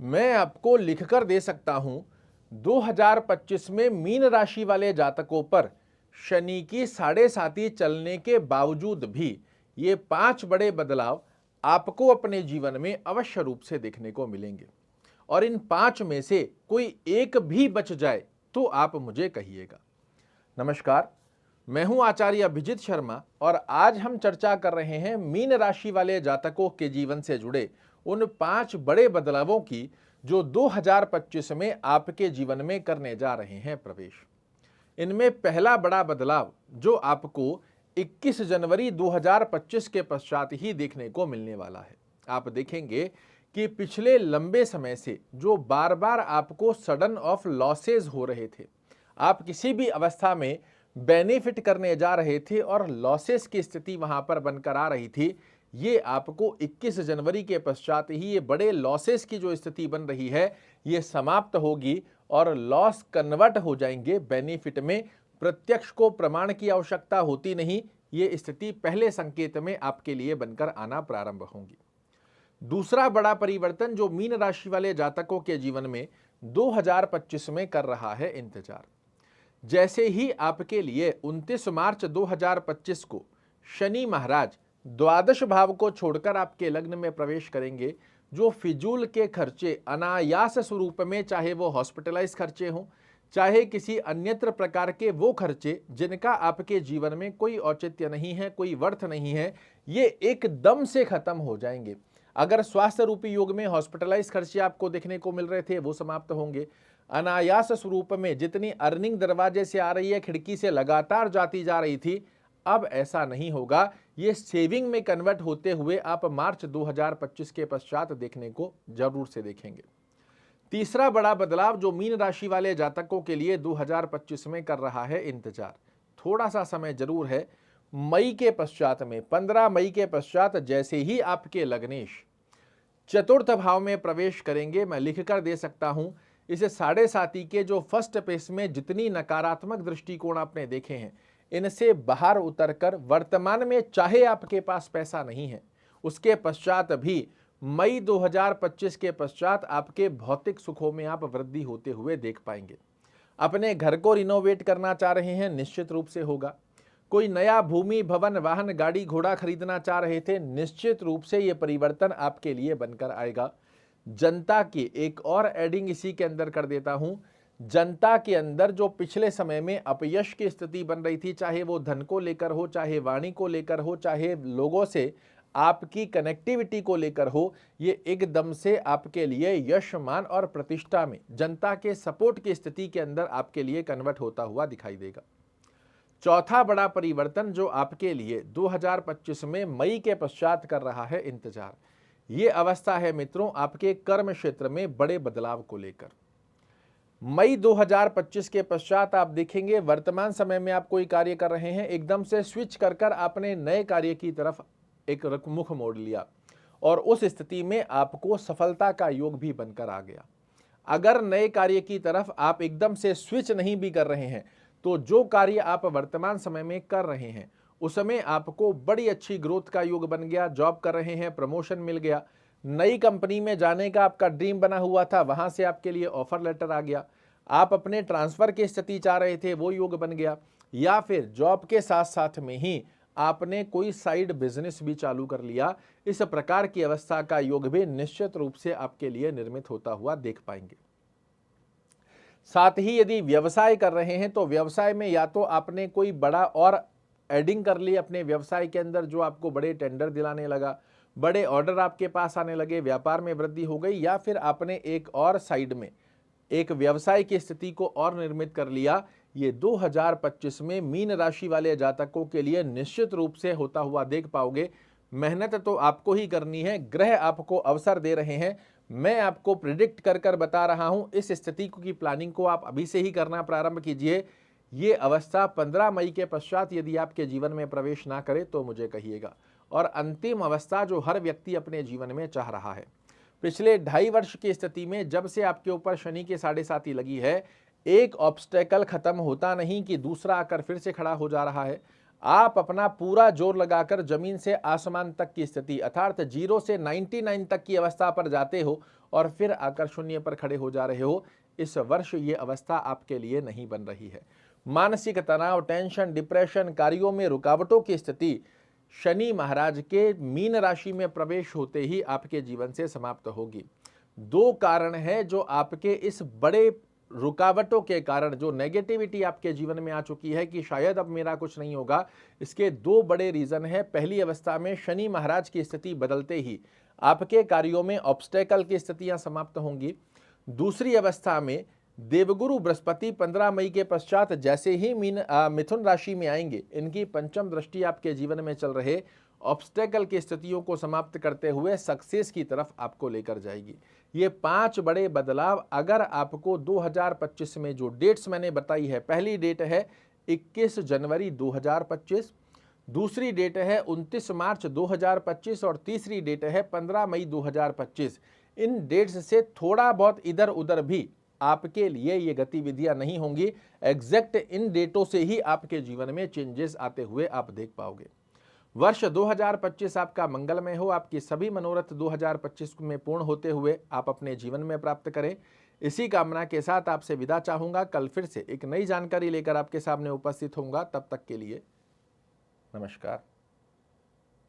मैं आपको लिखकर दे सकता हूं 2025 में मीन राशि वाले जातकों पर शनि की साढ़े साती चलने के बावजूद भी ये 5 बड़े बदलाव आपको अपने जीवन में अवश्य रूप से देखने को मिलेंगे। और इन 5 में से कोई एक भी बच जाए तो आप मुझे कहिएगा। नमस्कार, मैं हूं आचार्य अभिजीत शर्मा और आज हम चर्चा कर रहे हैं मीन राशि वाले जातकों के जीवन से जुड़े उन 5 बड़े बदलावों की जो 2025 में आपके जीवन में करने जा रहे हैं प्रवेश। इनमें पहला बड़ा बदलाव जो आपको 21 जनवरी 2025 के पश्चात ही देखने को मिलने वाला है। आप देखेंगे कि पिछले लंबे समय से जो बार बार आपको सडन ऑफ लॉसेज हो रहे थे, आप किसी भी अवस्था में बेनिफिट करने जा रहे थे और लॉसेस की स्थिति वहां पर बनकर आ रही थी, ये आपको 21 जनवरी के पश्चात ही ये बड़े लॉसेस की जो स्थिति बन रही है ये समाप्त होगी और लॉस कन्वर्ट हो जाएंगे बेनिफिट में। प्रत्यक्ष को प्रमाण की आवश्यकता होती नहीं, ये स्थिति पहले संकेत में आपके लिए बनकर आना प्रारंभ होगी। दूसरा बड़ा परिवर्तन जो मीन राशि वाले जातकों के जीवन में 2025 में कर रहा है इंतजार। जैसे ही आपके लिए 29 मार्च 2025 को शनि महाराज द्वादश भाव को छोड़कर आपके लग्न में प्रवेश करेंगे, जो फिजूल के खर्चे अनायास स्वरूप में, चाहे वो हॉस्पिटलाइज खर्चे हों, चाहे किसी अन्यत्र प्रकार के वो खर्चे जिनका आपके जीवन में कोई औचित्य नहीं है, कोई वर्थ नहीं है, ये एकदम से खत्म हो जाएंगे। अगर स्वास्थ्य रूपी योग में हॉस्पिटलाइज खर्चे आपको देखने को मिल रहे थे वो समाप्त होंगे। अनायास स्वरूप में जितनी अर्निंग दरवाजे से आ रही है, खिड़की से लगातार जाती जा रही थी, अब ऐसा नहीं होगा। ये सेविंग में कन्वर्ट होते हुए आप मार्च 2025 के पश्चात देखने को जरूर से देखेंगे। तीसरा बड़ा बदलाव जो मीन राशि वाले जातकों के लिए 2025 में कर रहा है इंतजार, थोड़ा सा समय जरूर है। मई के पश्चात में 15 मई के पश्चात जैसे ही आपके लग्नेश चतुर्थ भाव में प्रवेश करेंगे, मैं लिखकर दे सकता हूं इसे साढ़े साती के जो फर्स्ट पेस में जितनी नकारात्मक दृष्टिकोण आपने देखे हैं, इनसे बाहर उतरकर वर्तमान में चाहे आपके पास पैसा नहीं है, उसके पश्चात भी मई 2025 के पश्चात आपके भौतिक सुखों में आप वृद्धि होते हुए देख पाएंगे। अपने घर को रिनोवेट करना चाह रहे हैं, निश्चित रूप से होगा। कोई नया भूमि भवन वाहन गाड़ी घोड़ा खरीदना चाह रहे थे, निश्चित रूप से ये परिवर्तन आपके लिए बनकर आएगा। जनता की एक और एडिंग इसी के अंदर कर देता हूं, जनता के अंदर जो पिछले समय में अपयश की स्थिति बन रही थी, चाहे वो धन को लेकर हो, चाहे वाणी को लेकर हो, चाहे लोगों से आपकी कनेक्टिविटी को लेकर हो, ये एकदम से आपके लिए यश मान और प्रतिष्ठा में जनता के सपोर्ट की स्थिति के अंदर आपके लिए कन्वर्ट होता हुआ दिखाई देगा। चौथा बड़ा परिवर्तन जो आपके लिए 2025 में मई के पश्चात कर रहा है इंतजार, ये अवस्था है मित्रों आपके कर्म क्षेत्र में बड़े बदलाव को लेकर। मई 2025 के पश्चात आप देखेंगे वर्तमान समय में आप कोई कार्य कर रहे हैं, एकदम से स्विच कर आपने नए कार्य की तरफ एक मुख मोड़ लिया और उस स्थिति में आपको सफलता का योग भी बनकर आ गया। अगर नए कार्य की तरफ आप एकदम से स्विच नहीं भी कर रहे हैं तो जो कार्य आप वर्तमान समय में कर रहे हैं उसमें आपको बड़ी अच्छी ग्रोथ का योग बन गया। जॉब कर रहे हैं, प्रमोशन मिल गया, नई कंपनी में जाने का आपका ड्रीम बना हुआ था, वहां से आपके लिए ऑफर लेटर आ गया। आप अपने ट्रांसफर की स्थिति चाह रहे थे, वो योग बन गया। या फिर जॉब के साथ साथ में ही आपने कोई साइड बिजनेस भी चालू कर लिया। इस प्रकार की अवस्था का योग भी निश्चित रूप से आपके लिए निर्मित होता हुआ देख पाएंगे। साथ ही यदि व्यवसाय कर रहे हैं तो व्यवसाय में या तो आपने कोई बड़ा और एडिंग कर ली अपने व्यवसाय के अंदर, जो आपको बड़े टेंडर दिलाने लगा, बड़े ऑर्डर आपके पास आने लगे, व्यापार में वृद्धि हो गई, या फिर आपने एक और साइड में एक व्यवसाय की स्थिति को और निर्मित कर लिया। ये 2025 में मीन राशि वाले जातकों के लिए निश्चित रूप से होता हुआ देख पाओगे। मेहनत तो आपको ही करनी है, ग्रह आपको अवसर दे रहे हैं। मैं आपको प्रिडिक्ट कर बता रहा हूं, इस स्थिति की प्लानिंग को आप अभी से ही करना प्रारंभ कीजिए। ये अवस्था 15 मई के पश्चात यदि आपके जीवन में प्रवेश ना करे तो मुझे कहिएगा। और अंतिम अवस्था जो हर व्यक्ति अपने जीवन में चाह रहा है, पिछले 2.5 वर्ष की स्थिति में जब से आपके ऊपर शनि की साढ़े साती लगी है, एक ऑब्स्टेकल खत्म होता नहीं कि दूसरा आकर फिर से खड़ा हो जा रहा है। आप अपना पूरा जोर लगाकर जमीन से आसमान तक की स्थिति अर्थात 0 से 99 तक की अवस्था पर जाते हो और फिर आकर शून्य पर खड़े हो जा रहे हो। इस वर्ष ये अवस्था आपके लिए नहीं बन रही है। मानसिक तनाव, टेंशन, डिप्रेशन, कार्यों में रुकावटों की स्थिति शनि महाराज के मीन राशि में प्रवेश होते ही आपके जीवन से समाप्त होगी। दो कारण है जो आपके इस बड़े रुकावटों के कारण, जो नेगेटिविटी आपके जीवन में आ चुकी है कि शायद अब मेरा कुछ नहीं होगा, इसके दो बड़े रीजन है। पहली अवस्था में शनि महाराज की स्थिति बदलते ही आपके कार्यों में ऑब्स्टेकल की स्थितियां समाप्त होंगी। दूसरी अवस्था में देवगुरु बृहस्पति 15 मई के पश्चात जैसे ही मिथुन राशि में आएंगे, इनकी पंचम दृष्टि आपके जीवन में चल रहे ऑब्स्टेकल की स्थितियों को समाप्त करते हुए सक्सेस की तरफ आपको लेकर जाएगी। ये 5 बड़े बदलाव अगर आपको 2025 में, जो डेट्स मैंने बताई है, पहली डेट है 21 जनवरी 2025, दूसरी डेट है 29 मार्च 2025 और तीसरी डेट है 15 मई 2025। इन डेट्स से थोड़ा बहुत इधर उधर भी आपके लिए ये गतिविधियां नहीं होंगी। एग्जैक्ट इन डेटों से ही आपके जीवन में चेंजेस आते हुए आप देख पाओगे। वर्ष 2025 आपका मंगलमय हो, आपकी सभी मनोरथ 2025 में पूर्ण होते हुए आप अपने जीवन में प्राप्त करें। इसी कामना के साथ आपसे विदा चाहूंगा। कल फिर से एक नई जानकारी लेकर आपके सामने उपस्थित होऊंगा। तब तक के लिए नमस्कार।